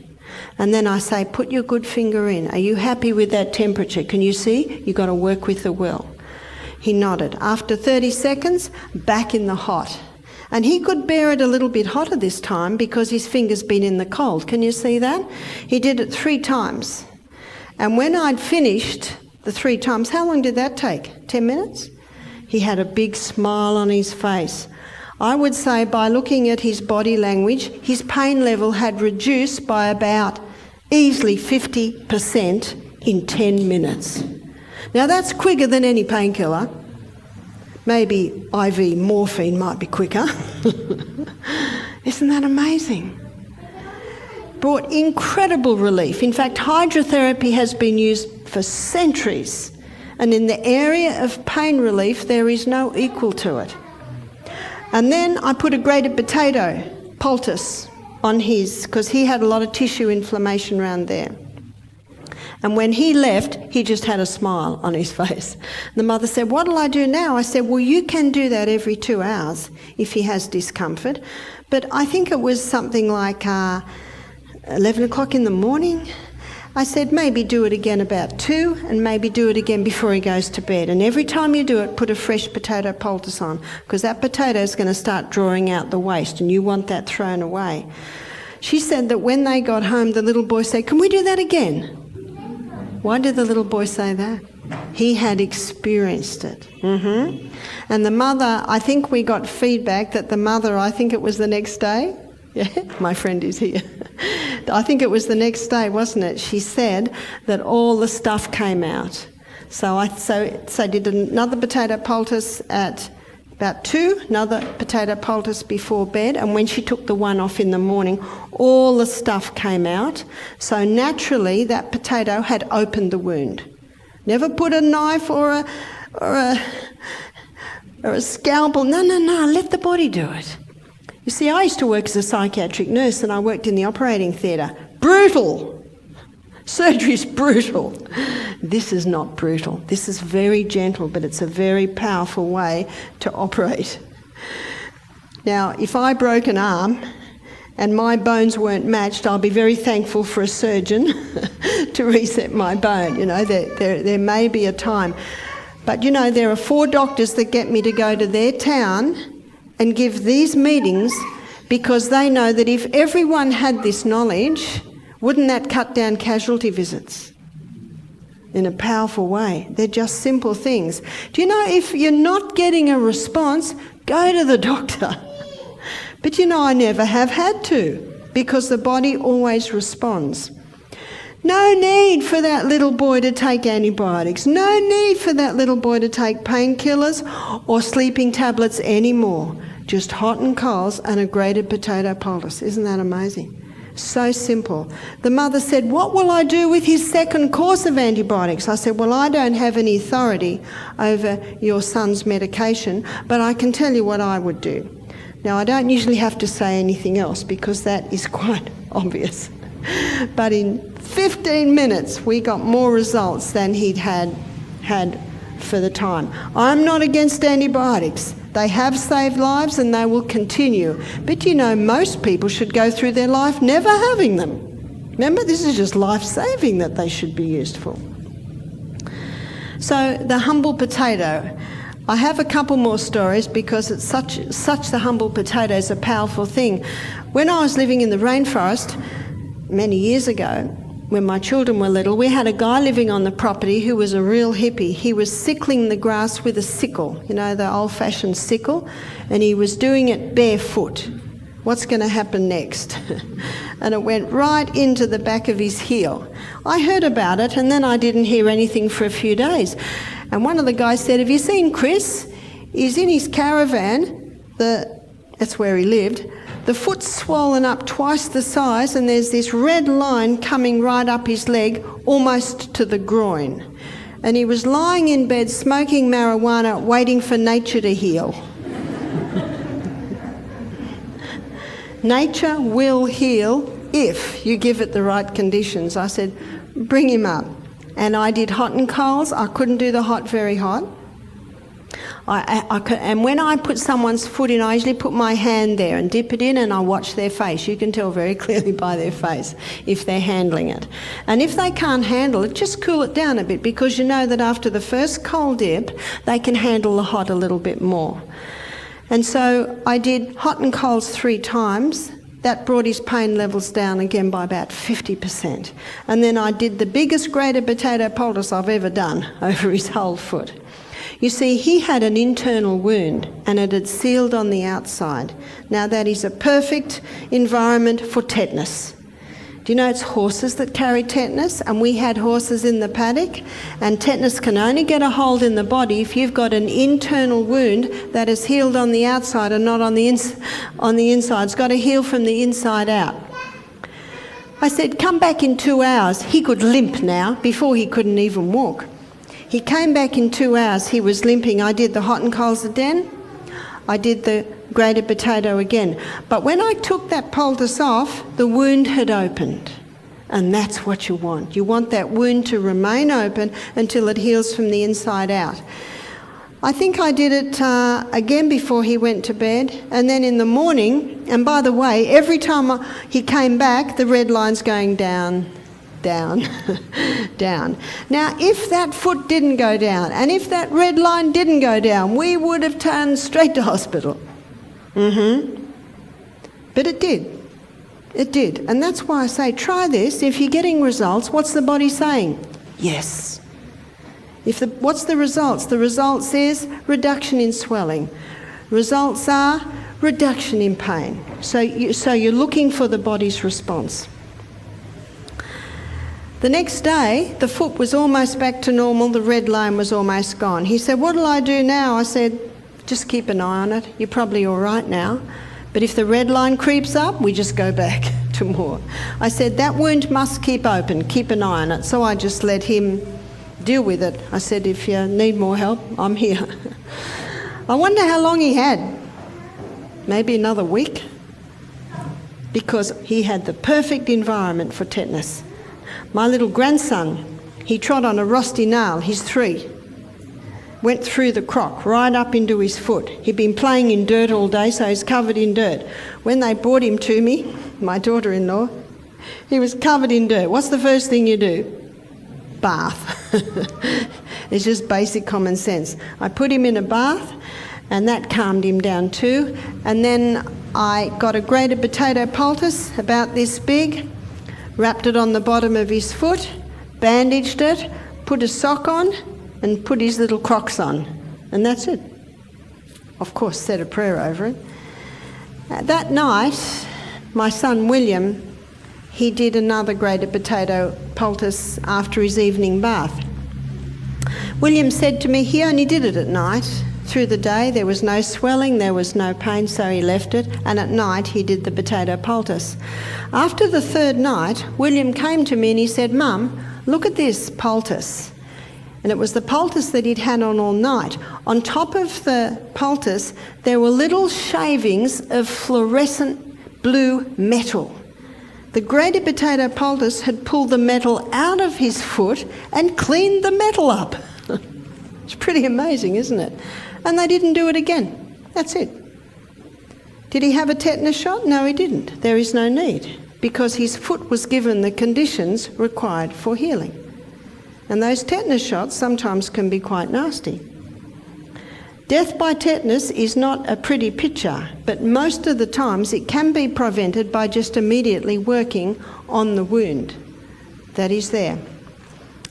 B: And then I say, put your good finger in. Are you happy with that temperature? Can you see? You've got to work with the will. He nodded. After 30 seconds, back in the hot. And he could bear it a little bit hotter this time because his finger's been in the cold. Can you see that? He did it 3 times. And when I'd finished the 3 times, how long did that take? 10 minutes? He had a big smile on his face. I would say by looking at his body language, his pain level had reduced by about easily 50% in 10 minutes. Now that's quicker than any painkiller. Maybe IV morphine might be quicker. Isn't that amazing? Brought incredible relief. In fact, hydrotherapy has been used for centuries. And in the area of pain relief, there is no equal to it. And then I put a grated potato poultice on his, because he had a lot of tissue inflammation around there. And when he left, he just had a smile on his face. The mother said, what'll I do now? I said, well, you can do that every 2 hours if he has discomfort. But I think it was something like 11 o'clock in the morning. I said, maybe do it again about 2 and maybe do it again before he goes to bed. And every time you do it, put a fresh potato poultice on, because that potato is going to start drawing out the waste and you want that thrown away. She said that when they got home, the little boy said, can we do that again? Why did the little boy say that? He had experienced it. And the mother, I think we got feedback that the mother, I think it was the next day. Yeah, my friend is here. I think it was the next day, wasn't it? She said that all the stuff came out. So I did another potato poultice at about 2, another potato poultice before bed, and when she took the one off in the morning, all the stuff came out. So naturally, that potato had opened the wound. Never put a knife or a scalpel. No, let the body do it. You see, I used to work as a psychiatric nurse and I worked in the operating theatre. Brutal! Surgery's brutal. This is not brutal. This is very gentle, but it's a very powerful way to operate. Now, if I broke an arm and my bones weren't matched, I'll be very thankful for a surgeon to reset my bone. You know, there may be a time. But, you know, there are 4 doctors that get me to go to their town and give these meetings because they know that if everyone had this knowledge, wouldn't that cut down casualty visits in a powerful way? They're just simple things. Do you know, if you're not getting a response, go to the doctor. But you know, I never have had to because the body always responds. No need for that little boy to take antibiotics. No need for that little boy to take painkillers or sleeping tablets anymore. Just hot and coals and a grated potato poultice. Isn't that amazing? So simple. The mother said, what will I do with his second course of antibiotics? I said, well, I don't have any authority over your son's medication, but I can tell you what I would do. Now, I don't usually have to say anything else because that is quite obvious. But in 15 minutes, we got more results than he'd had for the time. I'm not against antibiotics. They have saved lives and they will continue. But you know, most people should go through their life never having them. Remember, this is just life-saving that they should be used for. So the humble potato. I have a couple more stories because it's such the humble potato is a powerful thing. When I was living in the rainforest many years ago, when my children were little, we had a guy living on the property who was a real hippie. He was sickling the grass with a sickle, you know, the old-fashioned sickle, and he was doing it barefoot. What's going to happen next? And it went right into the back of his heel. I heard about it, and then I didn't hear anything for a few days. And one of the guys said, have you seen Chris? He's in his caravan, that's where he lived. The foot's swollen up twice the size and there's this red line coming right up his leg, almost to the groin. And he was lying in bed smoking marijuana, waiting for nature to heal. Nature will heal if you give it the right conditions. I said, bring him up. And I did hot and colds. I couldn't do the hot very hot. And when I put someone's foot in, I usually put my hand there and dip it in and I watch their face. You can tell very clearly by their face if they're handling it. And if they can't handle it, just cool it down a bit because you know that after the first cold dip, they can handle the hot a little bit more. And so I did hot and colds 3 times. That brought his pain levels down again by about 50%. And then I did the biggest grated potato poultice I've ever done over his whole foot. You see, he had an internal wound and it had sealed on the outside. Now that is a perfect environment for tetanus. Do you know it's horses that carry tetanus? And we had horses in the paddock, and tetanus can only get a hold in the body if you've got an internal wound that is healed on the outside and not on the inside. It's got to heal from the inside out. I said, come back in 2 hours. He could limp now. Before he couldn't even walk. He came back in 2 hours. He was limping. I did the hot and colds again. I did the grated potato again. But when I took that poultice off, the wound had opened. And that's what you want. You want that wound to remain open until it heals from the inside out. I think I did it again before he went to bed. And then in the morning, and by the way, every time he came back, the red line's going down, down, down. Now, if that foot didn't go down, and if that red line didn't go down, we would have turned straight to hospital. But it did. It did. And that's why I say, try this. If you're getting results, what's the body saying? Yes. What's the results? The results is reduction in swelling. Results are reduction in pain. So you're looking for the body's response. The next day, the foot was almost back to normal. The red line was almost gone. He said, what'll I do now? I said, just keep an eye on it. You're probably all right now. But if the red line creeps up, we just go back to more. I said, that wound must keep open. Keep an eye on it. So I just let him deal with it. I said, if you need more help, I'm here. I wonder how long he had. Maybe another week. Because he had the perfect environment for tetanus. My little grandson, he trod on a rusty nail. He's 3. Went through the crock, right up into his foot. He'd been playing in dirt all day, so he's covered in dirt. When they brought him to me, my daughter-in-law, he was covered in dirt. What's the first thing you do? Bath. It's just basic common sense. I put him in a bath, and that calmed him down too. And then I got a grated potato poultice about this big, wrapped it on the bottom of his foot, bandaged it, put a sock on, and put his little Crocs on. And that's it. Of course, said a prayer over it. That night, my son William, he did another grated potato poultice after his evening bath. William said to me, he only did it at night. Through the day there was no swelling, there was no pain, so he left it, and at night he did the potato poultice. After the third night, William came to me and he said, "Mum, look at this poultice." And it was the poultice that he'd had on all night. On top of the poultice, there were little shavings of fluorescent blue metal. The grated potato poultice had pulled the metal out of his foot and cleaned the metal up. It's pretty amazing, isn't it? And they didn't do it again. That's it. Did he have a tetanus shot? No, he didn't. There is no need, because his foot was given the conditions required for healing. And those tetanus shots sometimes can be quite nasty. Death by tetanus is not a pretty picture, but most of the times it can be prevented by just immediately working on the wound that is there.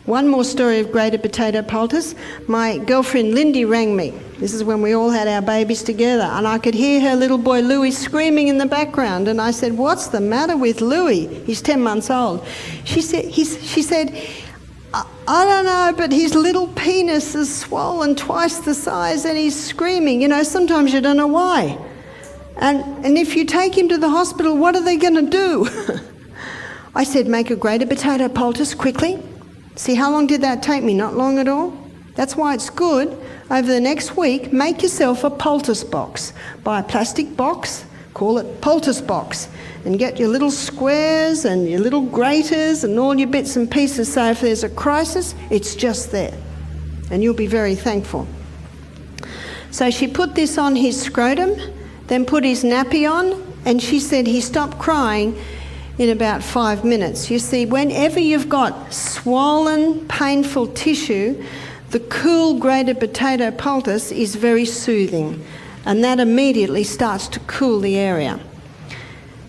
B: One more story of grated potato poultice. My girlfriend Lindy rang me. This is when we all had our babies together, and I could hear her little boy Louis screaming in the background, and I said, "What's the matter with Louis? He's 10 months old." She said, "I don't know, but his little penis is swollen twice the size and he's screaming. You know, sometimes you don't know why. And if you take him to the hospital, what are they going to do?" I said, "Make a grated potato poultice quickly." See, how long did that take me? Not long at all. That's why it's good. Over the next week, make yourself a poultice box. Buy a plastic box, call it poultice box, and get your little squares and your little graters and all your bits and pieces, so if there's a crisis, it's just there. And you'll be very thankful. So she put this on his scrotum, then put his nappy on, and she said he stopped crying in about 5 minutes. You see, whenever you've got swollen, painful tissue, the cool grated potato poultice is very soothing, and that immediately starts to cool the area.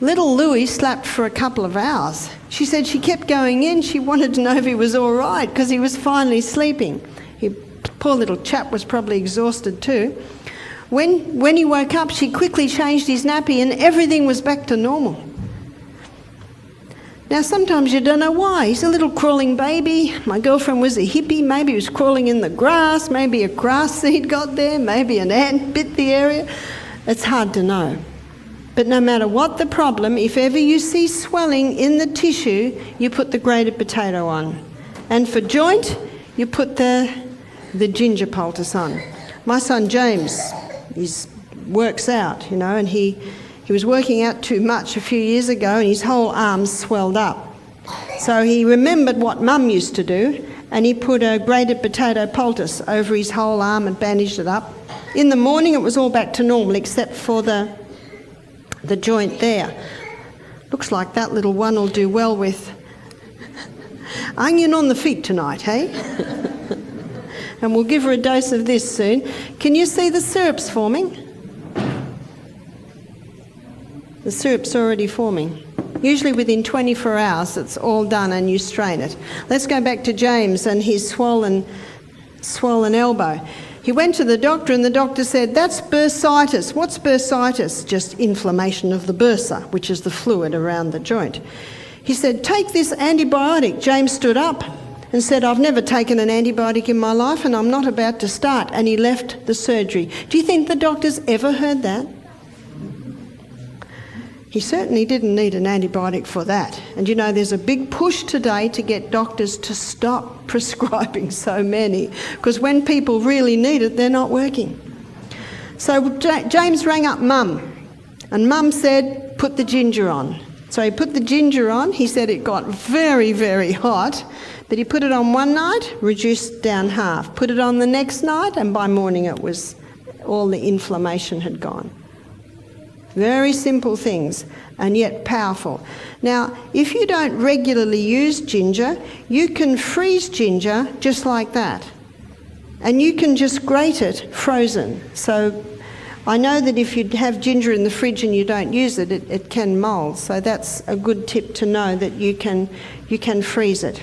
B: Little Louis slept for a couple of hours. She said she kept going in. She wanted to know if he was all right, because he was finally sleeping. Poor little chap was probably exhausted too. When he woke up, she quickly changed his nappy and everything was back to normal. Now, sometimes you don't know why. He's a little crawling baby. My girlfriend was a hippie. Maybe he was crawling in the grass. Maybe a grass seed got there. Maybe an ant bit the area. It's hard to know. But no matter what the problem, if ever you see swelling in the tissue, you put the grated potato on. And for joint, you put the ginger poultice on. My son James, he works out, you know, and he was working out too much a few years ago and his whole arm swelled up. So he remembered what Mum used to do, and he put a grated potato poultice over his whole arm and bandaged it up. In the morning it was all back to normal except for the joint there. Looks like that little one will do well with onion on the feet tonight, hey? And we'll give her a dose of this soon. Can you see the syrups forming? The syrup's already forming. Usually within 24 hours it's all done and you strain it. Let's go back to James and his swollen elbow. He went to the doctor and the doctor said, "That's bursitis." What's bursitis? Just inflammation of the bursa, which is the fluid around the joint. He said, "Take this antibiotic." James stood up and said, "I've never taken an antibiotic in my life and I'm not about to start." And he left the surgery. Do you think the doctors ever heard that? He certainly didn't need an antibiotic for that. And you know, there's a big push today to get doctors to stop prescribing so many, because when people really need it, they're not working. So James rang up Mum, and Mum said, "Put the ginger on." So he put the ginger on. He said it got very, very hot, but he put it on one night, reduced down half. Put it on the next night, and by morning it was all the inflammation had gone. Very simple things, and yet powerful. Now, if you don't regularly use ginger, you can freeze ginger just like that. And you can just grate it frozen. So I know that if you have ginger in the fridge and you don't use it, it can mould. So that's a good tip to know, that you can freeze it.